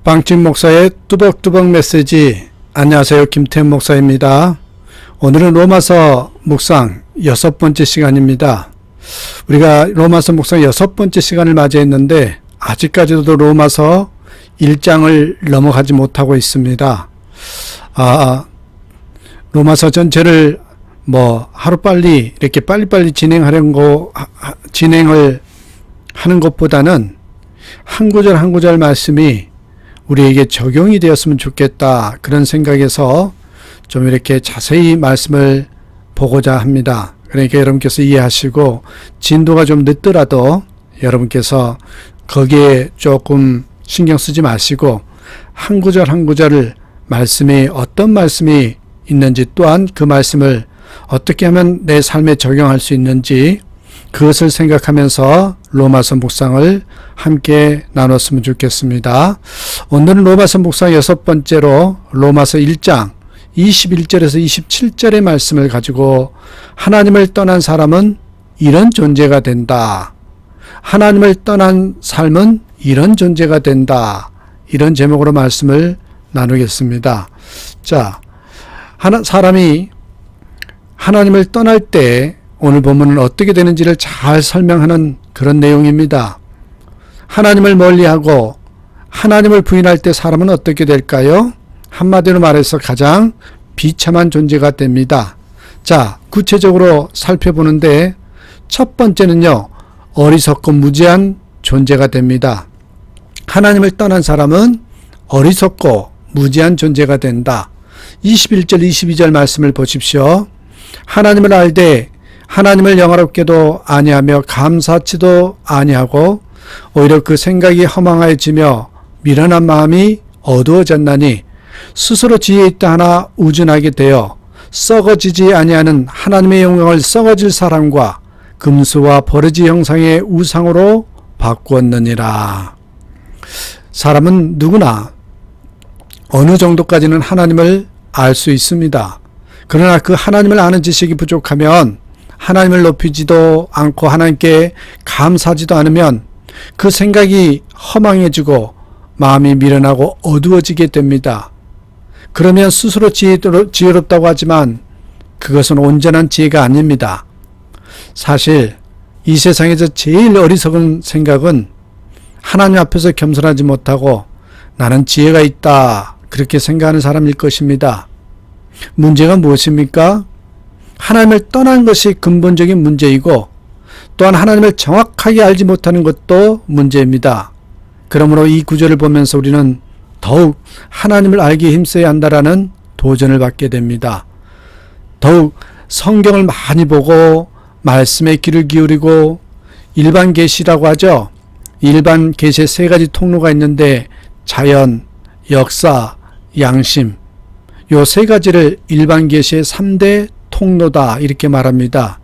빵집 목사의 뚜벅뚜벅 메시지. 안녕하세요. 김태현 목사입니다. 오늘은 로마서 묵상 6번째 시간입니다. 우리가 로마서 묵상 6번째 시간을 맞이했는데 아직까지도 로마서 1장을 넘어가지 못하고 있습니다. 로마서 전체를 하루빨리 이렇게 빨리빨리 진행을 하는 것보다는 한 구절 한 구절 말씀이 우리에게 적용이 되었으면 좋겠다, 그런 생각에서 좀 이렇게 자세히 말씀을 보고자 합니다. 그러니까 여러분께서 이해하시고 진도가 좀 늦더라도 여러분께서 거기에 조금 신경 쓰지 마시고 한 구절 한 구절을 말씀이 어떤 말씀이 있는지, 또한 그 말씀을 어떻게 하면 내 삶에 적용할 수 있는지 그것을 생각하면서 로마서 묵상을 함께 나눴으면 좋겠습니다. 오늘은 로마서 묵상 6번째로 로마서 1장 21절에서 27절의 말씀을 가지고 하나님을 떠난 사람은 이런 존재가 된다, 하나님을 떠난 삶은 이런 존재가 된다, 이런 제목으로 말씀을 나누겠습니다. 자, 사람이 하나님을 떠날 때 오늘 본문은 어떻게 되는지를 잘 설명하는 그런 내용입니다. 하나님을 멀리하고 하나님을 부인할 때 사람은 어떻게 될까요? 한마디로 말해서 가장 비참한 존재가 됩니다. 자, 구체적으로 살펴보는데 첫 번째는요, 어리석고 무지한 존재가 됩니다. 하나님을 떠난 사람은 어리석고 무지한 존재가 된다. 21절 22절 말씀을 보십시오. 하나님을 알되 하나님을 영화롭게도 아니하며 감사치도 아니하고 오히려 그 생각이 허망해지며 미련한 마음이 어두워졌나니 스스로 지혜 있다 하나 우둔하게 되어 썩어지지 아니하는 하나님의 영광을 썩어질 사람과 금수와 버르지 형상의 우상으로 바꾸었느니라. 사람은 누구나 어느 정도까지는 하나님을 알 수 있습니다. 그러나 그 하나님을 아는 지식이 부족하면, 하나님을 높이지도 않고 하나님께 감사하지도 않으면 그 생각이 허망해지고 마음이 미련하고 어두워지게 됩니다. 그러면 스스로 지혜롭다고 하지만 그것은 온전한 지혜가 아닙니다. 사실 이 세상에서 제일 어리석은 생각은 하나님 앞에서 겸손하지 못하고 나는 지혜가 있다, 그렇게 생각하는 사람일 것입니다. 문제가 무엇입니까? 하나님을 떠난 것이 근본적인 문제이고, 또한 하나님을 정확하게 알지 못하는 것도 문제입니다. 그러므로 이 구절을 보면서 우리는 더욱 하나님을 알기에 힘써야 한다라는 도전을 받게 됩니다. 더욱 성경을 많이 보고 말씀에 귀를 기울이고, 일반 계시라고 하죠. 일반 계시의 세 가지 통로가 있는데 자연, 역사, 양심, 요 세 가지를 일반 계시의 3대 통로다, 이렇게 말합니다.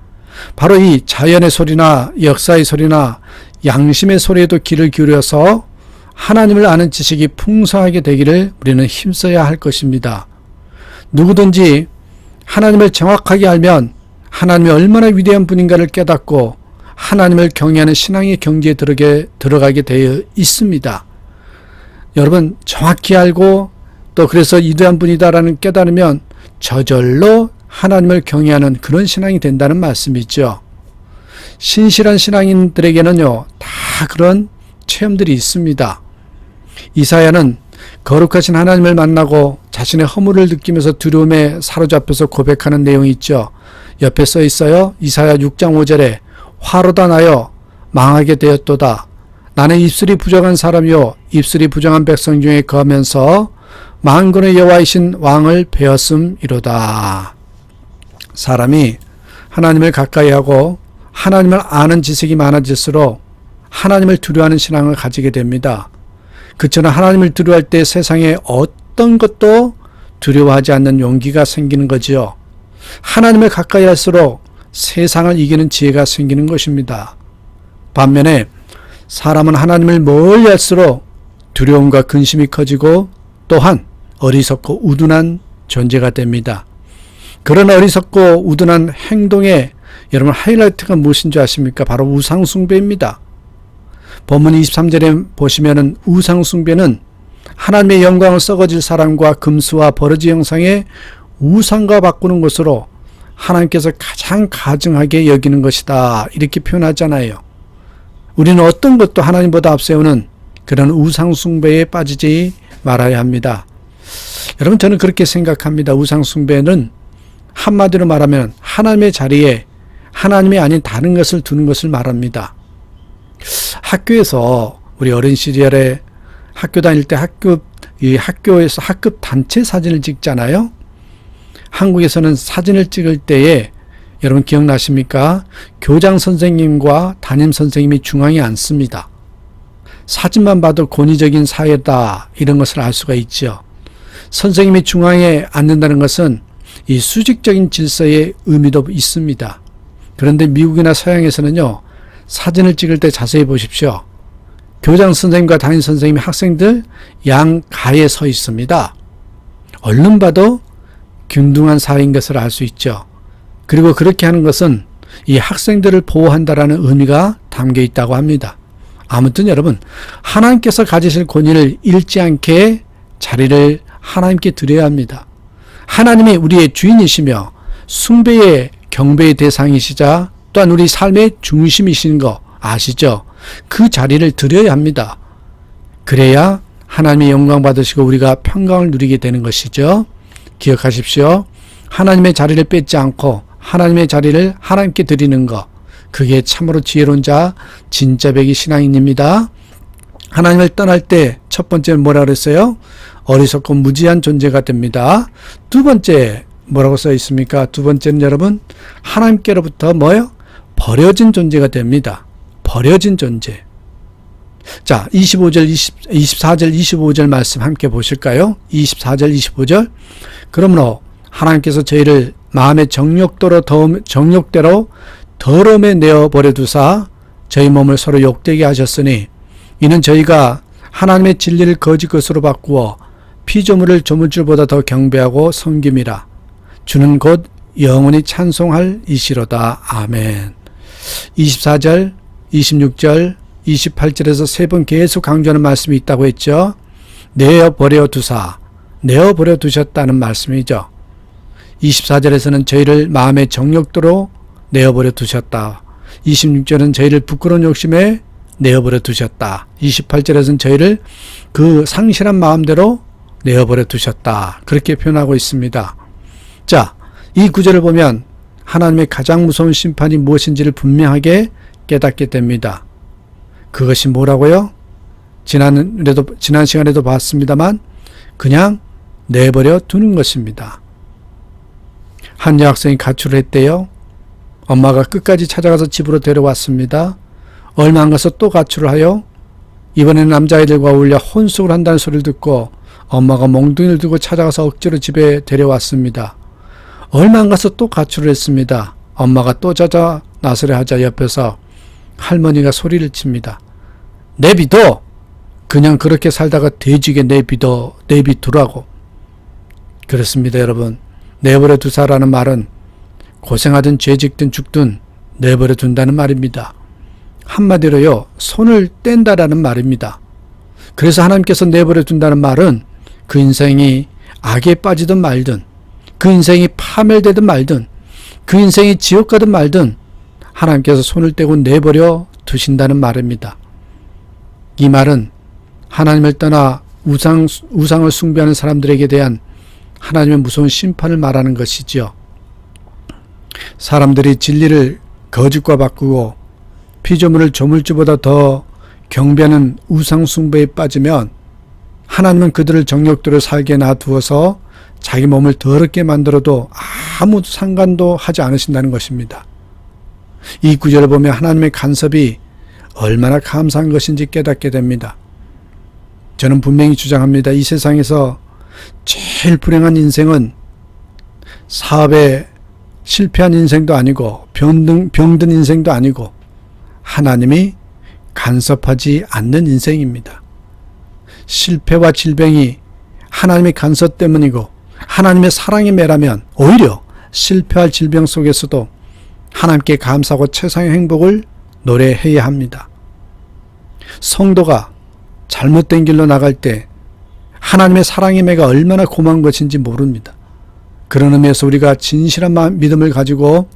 바로 이 자연의 소리나 역사의 소리나 양심의 소리에도 귀를 기울여서 하나님을 아는 지식이 풍성하게 되기를 우리는 힘써야 할 것입니다. 누구든지 하나님을 정확하게 알면 하나님이 얼마나 위대한 분인가를 깨닫고 하나님을 경외하는 신앙의 경지에 들어가게 되어 있습니다. 여러분, 정확히 알고 또 그래서 위대한 분이다라는 깨달으면 저절로 하나님을 경외하는 그런 신앙이 된다는 말씀이죠. 신실한 신앙인들에게는요, 다 그런 체험들이 있습니다. 이사야는 거룩하신 하나님을 만나고 자신의 허물을 느끼면서 두려움에 사로잡혀서 고백하는 내용이 있죠. 옆에 써 있어요. 이사야 6장 5절에 화로다 나여 망하게 되었도다. 나는 입술이 부정한 사람이요 입술이 부정한 백성 중에 거하면서 만군의 여호와이신 왕을 배웠음이로다. 사람이 하나님을 가까이하고 하나님을 아는 지식이 많아질수록 하나님을 두려워하는 신앙을 가지게 됩니다. 그처럼 하나님을 두려워할 때 세상에 어떤 것도 두려워하지 않는 용기가 생기는 거지요. 하나님을 가까이 할수록 세상을 이기는 지혜가 생기는 것입니다. 반면에 사람은 하나님을 멀리 할수록 두려움과 근심이 커지고 또한 어리석고 우둔한 존재가 됩니다. 그런 어리석고 우둔한 행동에 여러분 하이라이트가 무엇인 줄 아십니까? 바로 우상숭배입니다. 본문 23절에 보시면은 우상숭배는 하나님의 영광을 썩어질 사람과 금수와 버러지 형상의 우상과 바꾸는 것으로 하나님께서 가장 가증하게 여기는 것이다. 이렇게 표현하잖아요. 우리는 어떤 것도 하나님보다 앞세우는 그런 우상 숭배에 빠지지 말아야 합니다. 여러분, 저는 그렇게 생각합니다. 우상 숭배는 한마디로 말하면 하나님의 자리에 하나님이 아닌 다른 것을 두는 것을 말합니다. 학교에서 우리 어린 시절에 학교 다닐 때 학교에서 학급 단체 사진을 찍잖아요. 한국에서는 사진을 찍을 때에 여러분 기억나십니까? 교장 선생님과 담임 선생님이 중앙에 앉습니다. 사진만 봐도 권위적인 사회다, 이런 것을 알 수가 있죠. 선생님이 중앙에 앉는다는 것은 이 수직적인 질서의 의미도 있습니다. 그런데 미국이나 서양에서는요, 사진을 찍을 때 자세히 보십시오. 교장 선생님과 담임 선생님이 학생들 양가에 서 있습니다. 얼른 봐도 균등한 사회인 것을 알 수 있죠. 그리고 그렇게 하는 것은 이 학생들을 보호한다라는 의미가 담겨 있다고 합니다. 아무튼 여러분, 하나님께서 가지실 권위를 잃지 않게 자리를 하나님께 드려야 합니다. 하나님이 우리의 주인이시며 숭배의 경배의 대상이시자 또한 우리 삶의 중심이신 거 아시죠? 그 자리를 드려야 합니다. 그래야 하나님의 영광 받으시고 우리가 평강을 누리게 되는 것이죠. 기억하십시오. 하나님의 자리를 뺏지 않고 하나님의 자리를 하나님께 드리는 것, 그게 참으로 지혜로운 자, 진짜 백이 신앙인입니다. 하나님을 떠날 때 첫 번째는 뭐라 그랬어요? 어리석고 무지한 존재가 됩니다. 두 번째 뭐라고 써 있습니까? 두 번째는 여러분, 하나님께로부터 뭐요? 버려진 존재가 됩니다. 버려진 존재. 자, 24절 25절 말씀 함께 보실까요? 24절 25절. 그러므로 하나님께서 저희를 마음의 정욕대로 더러움에 내어버려 두사 저희 몸을 서로 욕되게 하셨으니 이는 저희가 하나님의 진리를 거짓 것으로 바꾸어 피조물을 조물주보다 더 경배하고 섬김이라. 주는 곧 영원히 찬송할 이시로다. 아멘. 24절 26절 28절에서 세 번 계속 강조하는 말씀이 있다고 했죠. 내어버려 두셨다는 말씀이죠. 24절에서는 저희를 마음의 정욕대로 내어버려 두셨다. 26절은 저희를 부끄러운 욕심에 내어버려 두셨다. 28절에서는 저희를 그 상실한 마음대로 내어버려 두셨다. 그렇게 표현하고 있습니다. 자, 이 구절을 보면 하나님의 가장 무서운 심판이 무엇인지를 분명하게 깨닫게 됩니다. 그것이 뭐라고요? 지난 시간에도 봤습니다만 그냥 내버려 두는 것입니다. 한 여학생이 가출을 했대요. 엄마가 끝까지 찾아가서 집으로 데려왔습니다. 얼마 안 가서 또 가출을 하여 이번에는 남자아이들과 어울려 혼숙을 한다는 소리를 듣고 엄마가 몽둥이를 들고 찾아가서 억지로 집에 데려왔습니다. 얼마 안 가서 또 가출을 했습니다. 엄마가 또 찾아 나서려 하자 옆에서 할머니가 소리를 칩니다. 내비둬! 그냥 그렇게 살다가 돼지게 내비두라고. 그렇습니다, 여러분. 내버려 두사라는 말은 고생하든 죄짓든 죽든 내버려 둔다는 말입니다. 한마디로요, 손을 뗀다라는 말입니다. 그래서 하나님께서 내버려 둔다는 말은 그 인생이 악에 빠지든 말든, 그 인생이 파멸되든 말든, 그 인생이 지옥 가든 말든 하나님께서 손을 떼고 내버려 두신다는 말입니다. 이 말은 하나님을 떠나 우상을 숭배하는 사람들에게 대한 하나님의 무서운 심판을 말하는 것이지요. 사람들이 진리를 거짓과 바꾸고 피조물을 조물주보다 더 경배하는 우상 숭배에 빠지면 하나님은 그들을 정욕대로 살게 놔두어서 자기 몸을 더럽게 만들어도 아무 상관도 하지 않으신다는 것입니다. 이 구절을 보면 하나님의 간섭이 얼마나 감사한 것인지 깨닫게 됩니다. 저는 분명히 주장합니다. 이 세상에서 제일 불행한 인생은 사업에 실패한 인생도 아니고 병든 인생도 아니고 하나님이 간섭하지 않는 인생입니다. 실패와 질병이 하나님의 간섭 때문이고 하나님의 사랑이 매라면 오히려 실패할 질병 속에서도 하나님께 감사하고 최상의 행복을 노래해야 합니다. 성도가 잘못된 길로 나갈 때 하나님의 사랑의 매가 얼마나 고마운 것인지 모릅니다. 그런 의미에서 우리가 진실한 믿음을 가지고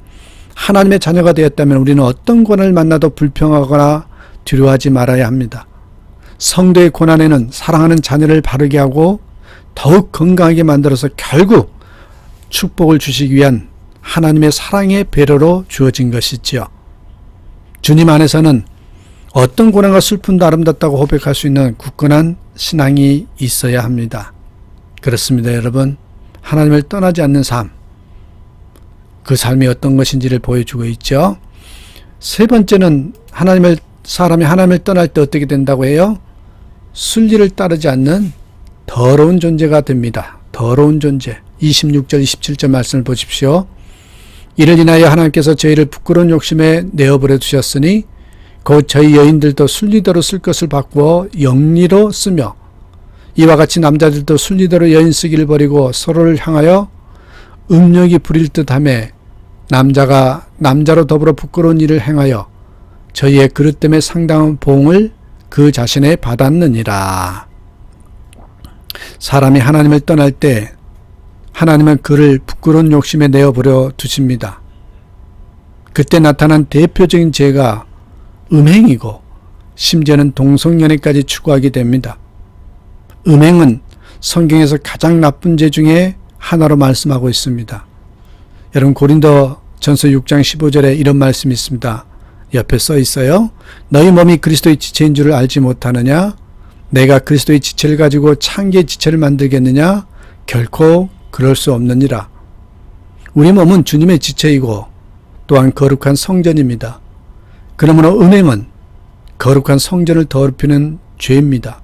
하나님의 자녀가 되었다면 우리는 어떤 고난을 만나도 불평하거나 두려워하지 말아야 합니다. 성도의 고난에는 사랑하는 자녀를 바르게 하고 더욱 건강하게 만들어서 결국 축복을 주시기 위한 하나님의 사랑의 배려로 주어진 것이지요. 주님 안에서는 어떤 고난과 슬픔도 아름답다고 고백할 수 있는 굳건한 신앙이 있어야 합니다. 그렇습니다, 여러분. 하나님을 떠나지 않는 삶, 그 삶이 어떤 것인지를 보여주고 있죠. 세 번째는 사람이 하나님을 떠날 때 어떻게 된다고 해요? 순리를 따르지 않는 더러운 존재가 됩니다. 더러운 존재. 26절, 27절 말씀을 보십시오. 이를 인하여 하나님께서 저희를 부끄러운 욕심에 내어버려 두셨으니 곧 저희 여인들도 순리대로 쓸 것을 바꾸어 영리로 쓰며 이와 같이 남자들도 순리대로 여인 쓰기를 버리고 서로를 향하여 음욕이 부릴 듯하며 남자가 남자로 더불어 부끄러운 일을 행하여 저희의 그릇 때문에 상당한 보응을 그 자신에 받았느니라. 사람이 하나님을 떠날 때 하나님은 그를 부끄러운 욕심에 내어버려 두십니다. 그때 나타난 대표적인 죄가 음행이고 심지어는 동성연애까지 추구하게 됩니다. 음행은 성경에서 가장 나쁜 죄 중에 하나로 말씀하고 있습니다. 여러분 고린도전서 6장 15절에 이런 말씀이 있습니다. 옆에 써 있어요. 너희 몸이 그리스도의 지체인 줄을 알지 못하느냐? 내가 그리스도의 지체를 가지고 창기의 지체를 만들겠느냐? 결코 그럴 수 없느니라. 우리 몸은 주님의 지체이고 또한 거룩한 성전입니다. 그러므로 음행은 거룩한 성전을 더럽히는 죄입니다.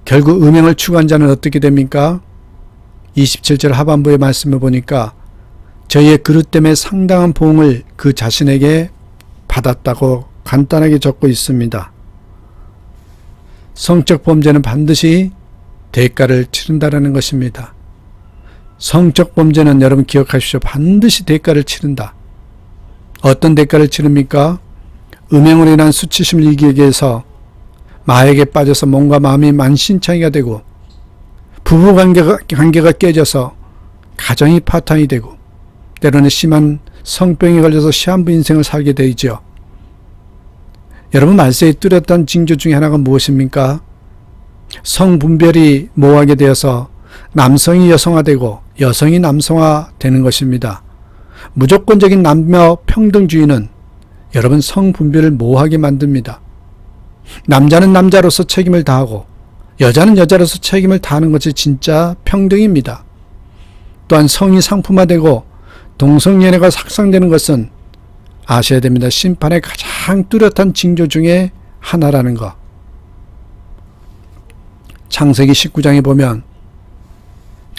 결국 음행을 추구한 자는 어떻게 됩니까? 27절 하반부의 말씀을 보니까 저희의 그릇 때문에 상당한 보응을 그 자신에게 받았다고 간단하게 적고 있습니다. 성적 범죄는 반드시 대가를 치른다라는 것입니다. 성적 범죄는 여러분 기억하십시오. 반드시 대가를 치른다. 어떤 대가를 치릅니까? 음행으로 인한 수치심을 이기기 위해서 마약에 빠져서 몸과 마음이 만신창이가 되고 부부관계가 깨져서 가정이 파탄이 되고 때로는 심한 성병에 걸려서 시한부 인생을 살게 되죠. 여러분 말세에 뚜렷한 징조 중에 하나가 무엇입니까? 성분별이 모호하게 되어서 남성이 여성화되고 여성이 남성화되는 것입니다. 무조건적인 남녀 평등주의는 여러분 성분별을 모호하게 만듭니다. 남자는 남자로서 책임을 다하고 여자는 여자로서 책임을 다하는 것이 진짜 평등입니다. 또한 성이 상품화되고 동성연애가 확산되는 것은 아셔야 됩니다. 심판의 가장 뚜렷한 징조 중에 하나라는 것. 창세기 19장에 보면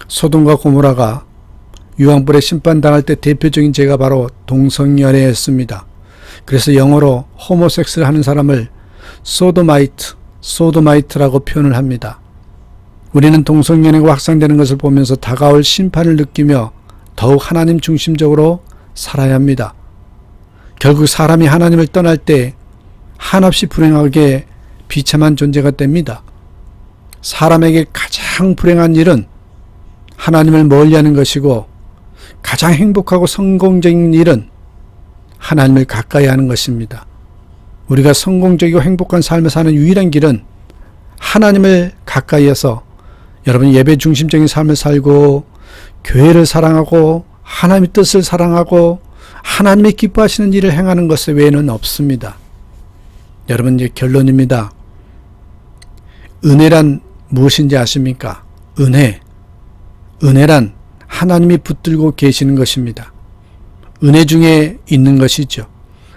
소돔과 고모라가 유황불에 심판당할 때 대표적인 죄가 바로 동성연애였습니다. 그래서 영어로 호모섹스를 하는 사람을 소도마이트라고 표현을 합니다. 우리는 동성연애가 확산되는 것을 보면서 다가올 심판을 느끼며 더욱 하나님 중심적으로 살아야 합니다. 결국 사람이 하나님을 떠날 때 한없이 불행하게 비참한 존재가 됩니다. 사람에게 가장 불행한 일은 하나님을 멀리하는 것이고 가장 행복하고 성공적인 일은 하나님을 가까이 하는 것입니다. 우리가 성공적이고 행복한 삶을 사는 유일한 길은 하나님을 가까이 해서 여러분 예배 중심적인 삶을 살고 교회를 사랑하고 하나님의 뜻을 사랑하고 하나님이 기뻐하시는 일을 행하는 것 외에는 없습니다. 여러분 이제 결론입니다. 은혜란 무엇인지 아십니까? 은혜란 하나님이 붙들고 계시는 것입니다. 은혜 중에 있는 것이죠.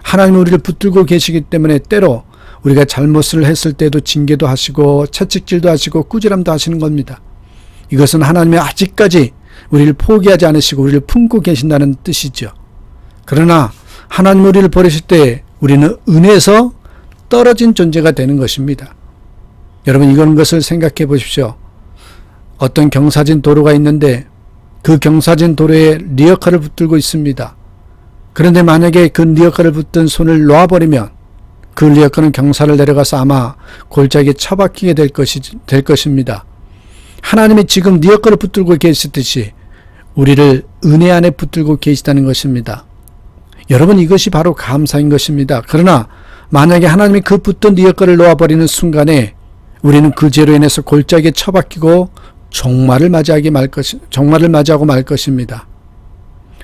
하나님은 우리를 붙들고 계시기 때문에 때로 우리가 잘못을 했을 때도 징계도 하시고 채찍질도 하시고 꾸지람도 하시는 겁니다. 이것은 하나님이 아직까지 우리를 포기하지 않으시고 우리를 품고 계신다는 뜻이죠. 그러나 하나님 우리를 버리실 때 우리는 은혜에서 떨어진 존재가 되는 것입니다. 여러분 이런 것을 생각해 보십시오. 어떤 경사진 도로가 있는데 그 경사진 도로에 리어카를 붙들고 있습니다. 그런데 만약에 그 리어카를 붙든 손을 놓아버리면 그 리어카는 경사를 내려가서 아마 골짜기에 처박히게 될 것입니다. 하나님이 지금 네 옆구를 붙들고 계시듯이 우리를 은혜 안에 붙들고 계시다는 것입니다. 여러분, 이것이 바로 감사인 것입니다. 그러나 만약에 하나님이 그 붙든 네 옆구를 놓아버리는 순간에 우리는 그 죄로 인해서 골짜기에 처박히고 종말을 맞이하고 말 것입니다.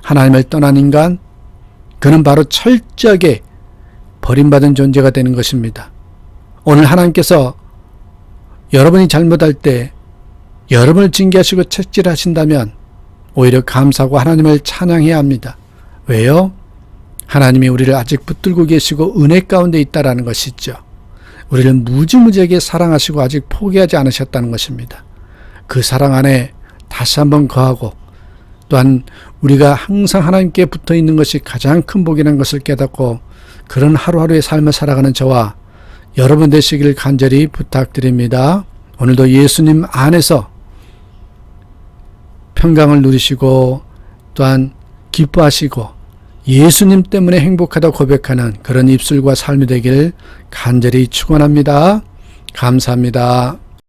하나님을 떠난 인간, 그는 바로 철저하게 버림받은 존재가 되는 것입니다. 오늘 하나님께서 여러분이 잘못할 때 여러분을 징계하시고 책질하신다면 오히려 감사하고 하나님을 찬양해야 합니다. 왜요? 하나님이 우리를 아직 붙들고 계시고 은혜 가운데 있다라는 것이죠. 우리를 무지무지하게 사랑하시고 아직 포기하지 않으셨다는 것입니다. 그 사랑 안에 다시 한번 거하고 또한 우리가 항상 하나님께 붙어 있는 것이 가장 큰 복이라는 것을 깨닫고 그런 하루하루의 삶을 살아가는 저와 여러분 되시기를 간절히 부탁드립니다. 오늘도 예수님 안에서 평강을 누리시고 또한 기뻐하시고 예수님 때문에 행복하다 고백하는 그런 입술과 삶이 되길 간절히 축원합니다. 감사합니다.